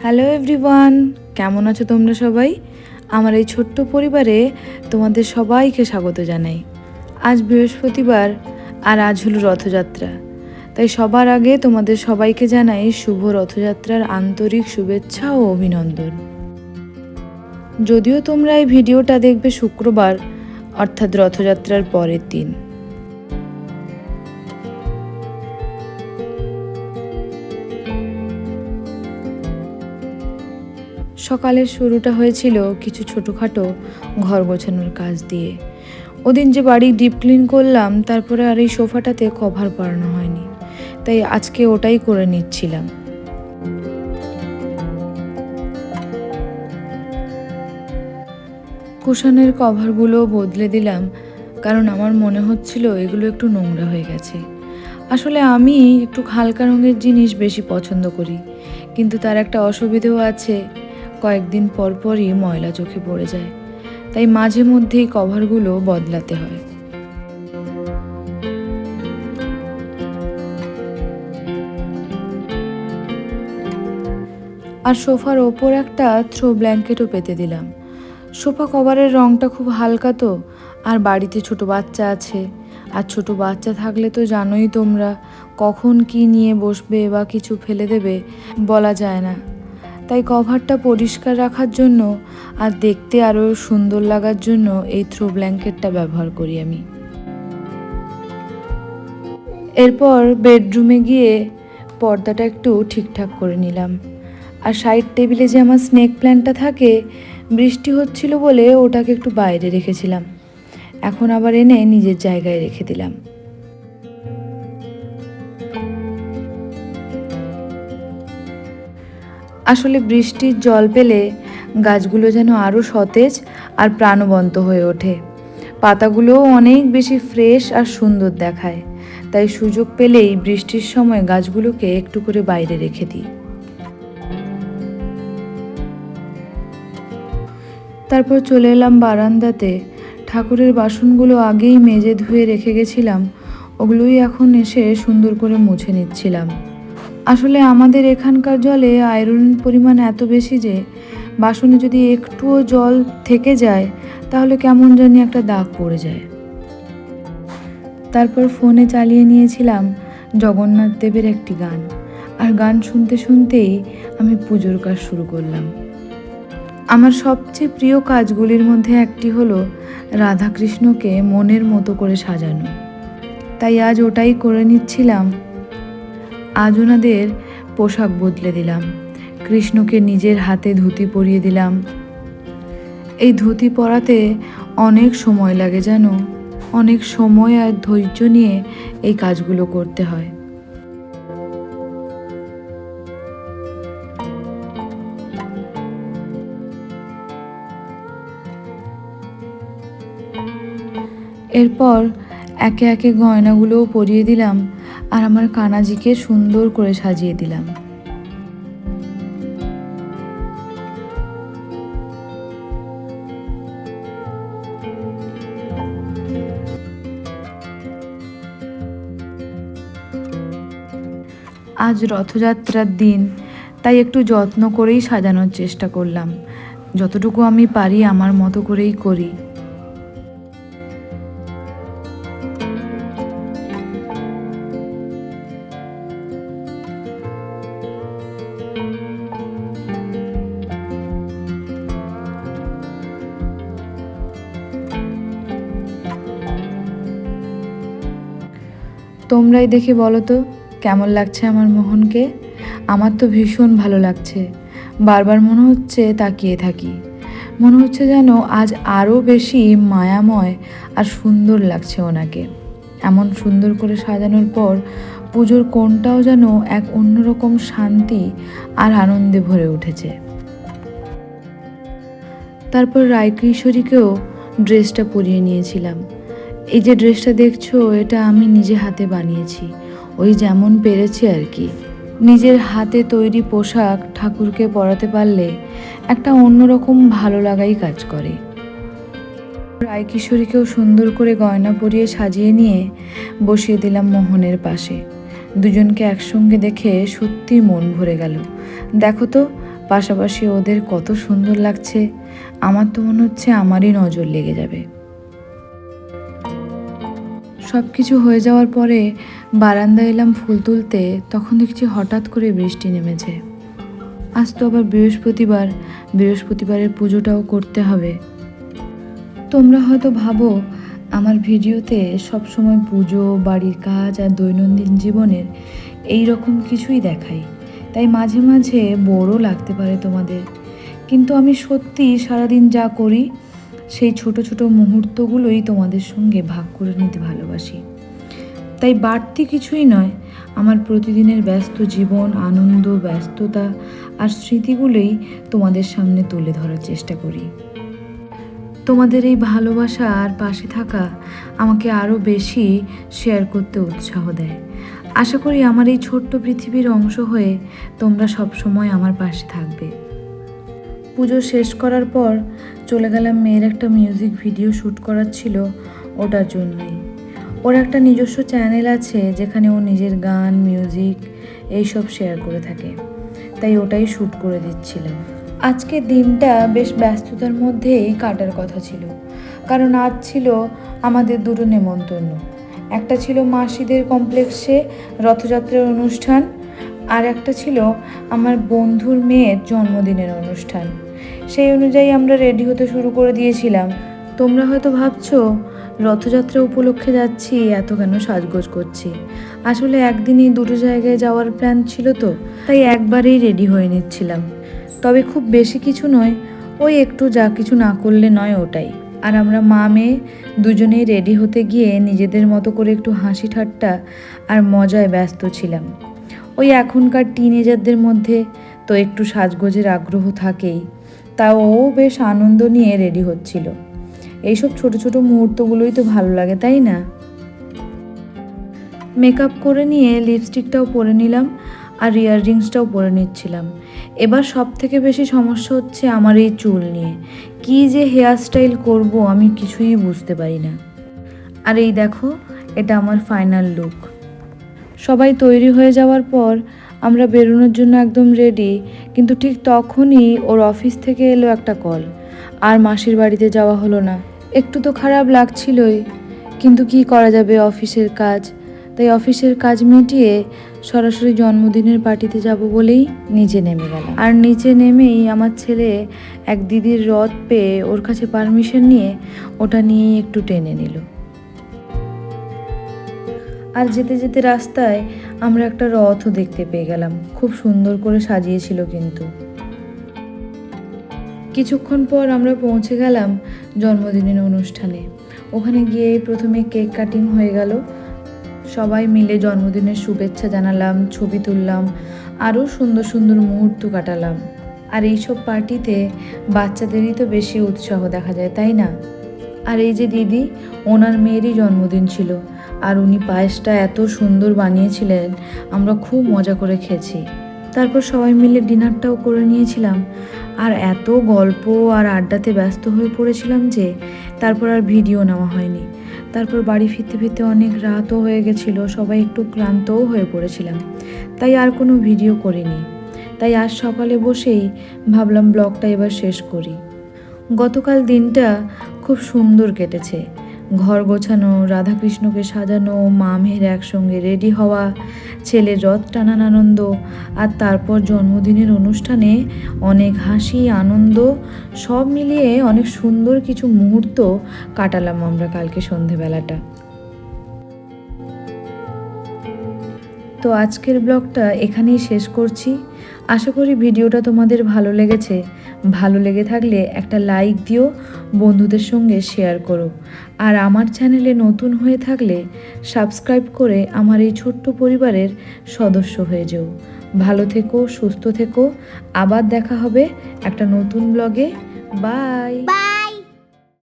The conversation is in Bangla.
হ্যালো এভরিওয়ান, কেমন আছো তোমরা সবাই? আমার এই ছোট্ট পরিবারে তোমাদের সবাইকে স্বাগত জানাই। আজ বৃহস্পতিবার আর আজ হলো রথযাত্রা, তাই সবার আগে তোমাদের সবাইকে জানাই শুভ রথযাত্রার আন্তরিক শুভেচ্ছা ও অভিনন্দন। যদিও তোমরা এই ভিডিওটা দেখবে শুক্রবার, অর্থাৎ রথযাত্রার পরের দিন। সকালের শুরুটা হয়েছিল কিছু ছোটোখাটো ঘর গোছানোর কাজ দিয়ে। ওদিন যে বাড়ি ডিপ ক্লিন করলাম, তারপরে আর এই সোফাটাতে কভার পরানো হয়নি, তাই আজকে ওটাই করে নিচ্ছিলাম। কুশনের কভারগুলো বদলে দিলাম, কারণ আমার মনে হচ্ছিল এগুলো একটু নোংরা হয়ে গেছে। আসলে আমি একটু হালকা রঙের জিনিস বেশি পছন্দ করি, কিন্তু তার একটা অসুবিধেও আছে, কয়েকদিন পর পরই ময়লা চোখে পড়ে যায়, তাই মাঝে মধ্যেই কভারগুলো বদলাতে হয়। আর সোফার ওপর একটা থ্রো ব্ল্যাঙ্কেটও পেতে দিলাম। সোফা কভারের রঙটা খুব হালকা তো, আর বাড়িতে ছোট বাচ্চা আছে, আর ছোট বাচ্চা থাকলে তো জানোই তোমরা, কখন কি নিয়ে বসবে বা কিছু ফেলে দেবে বলা যায় না। তাই কভারটা পরিষ্কার রাখার জন্য আর দেখতে আরও সুন্দর লাগার জন্য এই থ্রো ব্ল্যাঙ্কেটটা ব্যবহার করি আমি। এরপর বেডরুমে গিয়ে পর্দাটা একটু ঠিকঠাক করে নিলাম। আর সাইড টেবিলে যে আমার স্নেক প্ল্যান্টটা থাকে, বৃষ্টি হচ্ছিল বলে ওটাকে একটু বাইরে রেখেছিলাম, এখন আবার এনে নিজের জায়গায় রেখে দিলাম। আসলে বৃষ্টির জল পেলে গাছগুলো যেন আরও সতেজ আর প্রাণবন্ত হয়ে ওঠে, পাতাগুলোও অনেক বেশি ফ্রেশ আর সুন্দর দেখায়। তাই সুযোগ পেলেই বৃষ্টির সময় গাছগুলোকে একটু করে বাইরে রেখে দিই। তারপর চলে এলাম বারান্দাতে। ঠাকুরের বাসনগুলো আগেই মেজে ধুয়ে রেখে গেছিলাম, ওগুলোই এখন এসে সুন্দর করে মুছে নিচ্ছিলাম। আসলে আমাদের এখানকার জলে আয়রনের পরিমাণ এত বেশি যে বাসনে যদি একটুও জল থেকে যায় তাহলে কেমন জানি একটা দাগ পড়ে যায়। তারপর ফোনে চালিয়ে নিয়েছিলাম জগন্নাথ দেবের একটি গান, আর গান শুনতে শুনতেই আমি পুজোর কাজ শুরু করলাম। আমার সবচেয়ে প্রিয় কাজগুলির মধ্যে একটি হলো রাধাকৃষ্ণকে মনের মতো করে সাজানো, তাই আজ ওটাই করে নিচ্ছিলাম। আজ ওনাদের পোশাক বদলে দিলাম, কৃষ্ণকে নিজের হাতে ধুতি পরিয়ে দিলাম। এই ধুতি পরাতে অনেক সময় লাগে জানো, অনেক সময় আর ধৈর্য নিয়ে এই কাজগুলো করতে হয়। এরপর একে একে গয়নাগুলোও পরিয়ে দিলাম, আর আমার কানাজিকে সুন্দর করে সাজিয়ে দিলাম। আজ রথযাত্রার দিন, তাই একটু যত্ন করেই সাজানোর চেষ্টা করলাম, যতটুকু আমি পারি আমার মতো করেই করি। তোমরাই দেখে বলো তো কেমন লাগছে আমার মোহনকে। আমার তো ভীষণ ভালো লাগছে, বারবার মনে হচ্ছে তাকিয়ে থাকি, মনে হচ্ছে যেন আজ আরও বেশি মায়াময় আর সুন্দর লাগছে ওনাকে। এমন সুন্দর করে সাজানোর পর পুজোর কোণটাও যেন এক অন্যরকম শান্তি আর আনন্দে ভরে উঠেছে। তারপর রায়কিশোরীকেও ড্রেসটা পরিয়ে নিয়েছিলাম। এই যে ড্রেসটা দেখছো, এটা আমি নিজে হাতে বানিয়েছি, ওই যেমন পেরেছি আর কি। নিজের হাতে তৈরি পোশাক ঠাকুরকে পরাতে পারলে একটা অন্যরকম ভালো লাগাই কাজ করে। রায়কিশোরীকেও সুন্দর করে গয়না পরিয়ে সাজিয়ে নিয়ে বসিয়ে দিলাম মোহনের পাশে। দুজনকে একসঙ্গে দেখে সত্যি মন ভরে গেল। দেখো তো পাশাপাশি ওদের কত সুন্দর লাগছে, আমার তো মনে হচ্ছে আমারই নজর লেগে যাবে। সব কিছু হয়ে যাওয়ার পরে বারান্দায় এলাম ফুল তুলতে, তখন দেখছি হঠাৎ করে বৃষ্টি নেমেছে। আজ তো আবার বৃহস্পতিবার, বৃহস্পতিবারের পুজোটাও করতে হবে। তোমরা হয়তো ভাবো আমার ভিডিওতে সবসময় পুজো, বাড়ির কাজ আর দৈনন্দিন জীবনের এই রকম কিছুই দেখাই, তাই মাঝে মাঝে বোরও লাগতে পারে তোমাদের। কিন্তু আমি সত্যি সারাদিন যা করি সেই ছোট ছোট মুহূর্তগুলোই তোমাদের সঙ্গে ভাগ করে নিতে ভালোবাসি। তাই বাড়তি কিছুই নয়, আমার প্রতিদিনের ব্যস্ত জীবন, আনন্দ, ব্যস্ততা আর স্মৃতিগুলোই তোমাদের সামনে তুলে ধরার চেষ্টা করি। তোমাদের এই ভালোবাসা আর পাশে থাকা আমাকে আরও বেশি শেয়ার করতে উৎসাহ দেয়। আশা করি আমার এই ছোট্ট পৃথিবীর অংশ হয়ে তোমরা সবসময় আমার পাশে থাকবে। পুজো শেষ করার পর চলে গেলাম মেয়ের একটা মিউজিক ভিডিও শ্যুট করার ছিল, ওটার জন্যই। ওর একটা নিজস্ব চ্যানেল আছে যেখানে ও নিজের গান, মিউজিক এইসব শেয়ার করে থাকে, তাই ওটাই শ্যুট করে দিচ্ছিলাম। আজকের দিনটা বেশ ব্যস্ততার মধ্যেই কাটার কথা ছিল, কারণ আজ ছিল আমাদের দুটো নেমন্তন্ন। একটা ছিল মাসিদের কমপ্লেক্সে রথযাত্রার অনুষ্ঠান, আর একটা ছিল আমার বন্ধুর মেয়ের জন্মদিনের অনুষ্ঠান। সেই অনুযায়ী আমরা রেডি হতে শুরু করে দিয়েছিলাম। তোমরা হয়তো ভাবছো রথযাত্রা উপলক্ষে যাচ্ছি, এত কেন সাজগোজ করছি। আসলে একদিনই দুটো জায়গায় যাওয়ার প্ল্যান ছিল, তো তাই একবারেই রেডি হয়ে নিচ্ছিলাম। তবে খুব বেশি কিছু নয়, ওই একটু যা কিছু না করলে নয় ওটাই। আর আমরা মা মেয়ে দুজনেই রেডি হতে গিয়ে নিজেদের মতো করে একটু হাসি ঠাট্টা আর মজায় ব্যস্ত ছিলাম। ওই এখনকার টিনেজারদের মধ্যে তো একটু সাজগোজের আগ্রহ থাকেই, তাও ও বেশ আনন্দ নিয়ে রেডি হচ্ছিল। এইসব ছোট ছোট মুহূর্তগুলোই তো ভালো লাগে, তাই না? মেকআপ করে নিয়ে লিপস্টিকটাও পরে নিলাম আর ইয়াররিংসটাও পরে নিচ্ছিলাম। এবার সব থেকে বেশি সমস্যা হচ্ছে আমার এই চুল নিয়ে। কি যে হেয়ার স্টাইল করবো আমি কিছুই বুঝতে পারি না। আর এই দেখো, এটা আমার ফাইনাল লুক। সবাই তৈরি হয়ে যাওয়ার পর আমরা বেরোনোর জন্য একদম রেডি, কিন্তু ঠিক তখনই ওর অফিস থেকে এলো একটা কল, আর মাসির বাড়িতে যাওয়া হলো না। একটু তো খারাপ লাগছিলই, কিন্তু কি করা যাবে, অফিসের কাজ। তাই অফিসের কাজ মিটিয়ে সরাসরি জন্মদিনের পার্টিতে যাব বলেই নিচে নেমে গেলাম। আর নিচে নেমেই আমার ছেলে এক দিদির রথ পেয়ে ওর কাছে পারমিশন নিয়ে ওটা নিয়েই একটু টেনে নিল। আর যেতে যেতে রাস্তায় আমরা একটা রথও দেখতে পেয়ে গেলাম, খুব সুন্দর করে সাজিয়েছিল। কিন্তু কিছুক্ষণ পর আমরা পৌঁছে গেলাম জন্মদিনের অনুষ্ঠানে। ওখানে গিয়ে প্রথমে কেক কাটিং হয়ে গেল, সবাই মিলে জন্মদিনের শুভেচ্ছা জানালাম, ছবি তুললাম, আরও সুন্দর সুন্দর মুহূর্ত কাটালাম। আর এইসব পার্টিতে বাচ্চাদেরই তো বেশি উৎসাহ দেখা যায়, তাই না? আর এই যে দিদি, ওনার মেয়েরই জন্মদিন ছিল, আর উনি পায়েসটা এত সুন্দর বানিয়েছিলেন, আমরা খুব মজা করে খেয়েছি। তারপর সবাই মিলে ডিনারটাও করে নিয়েছিলাম। আর এত গল্প আর আড্ডাতে ব্যস্ত হয়ে পড়েছিলাম যে তারপর আর ভিডিও নেওয়া হয়নি। তারপর বাড়ি ফিরতে ফিরতে অনেক রাতও হয়ে গেছিলো, সবাই একটু ক্লান্তও হয়ে পড়েছিলাম, তাই আর কোনো ভিডিও করিনি। তাই আজ সকালে বসেই ভাবলাম ব্লগটা এবার শেষ করি। গতকাল দিনটা খুব সুন্দর কেটেছে। ঘর গোছানো, রাধাকৃষ্ণকে সাজানো, মা মেয়ের একসঙ্গে রেডি হওয়া, ছেলের রথ টানার আনন্দ, আর তারপর জন্মদিনের অনুষ্ঠানে অনেক হাসি, আনন্দ, সব মিলিয়ে অনেক সুন্দর কিছু মুহূর্ত কাটালাম আমরা কালকে সন্ধেবেলাটা। তো আজকের ব্লগটা এখানেই শেষ করছি। আশা করি ভিডিওটা তোমাদের ভালো লেগেছে। ভালো লেগে থাকলে একটা লাইক দিও, বন্ধুদের সঙ্গে শেয়ার করো। আর আমার চ্যানেলে নতুন হয়ে থাকলে সাবস্ক্রাইব করে আমার এই ছোট্ট পরিবারের সদস্য হয়ে যেও। ভালো থেকো, সুস্থ থেকো। আবার দেখা হবে একটা নতুন ব্লগে। বাই।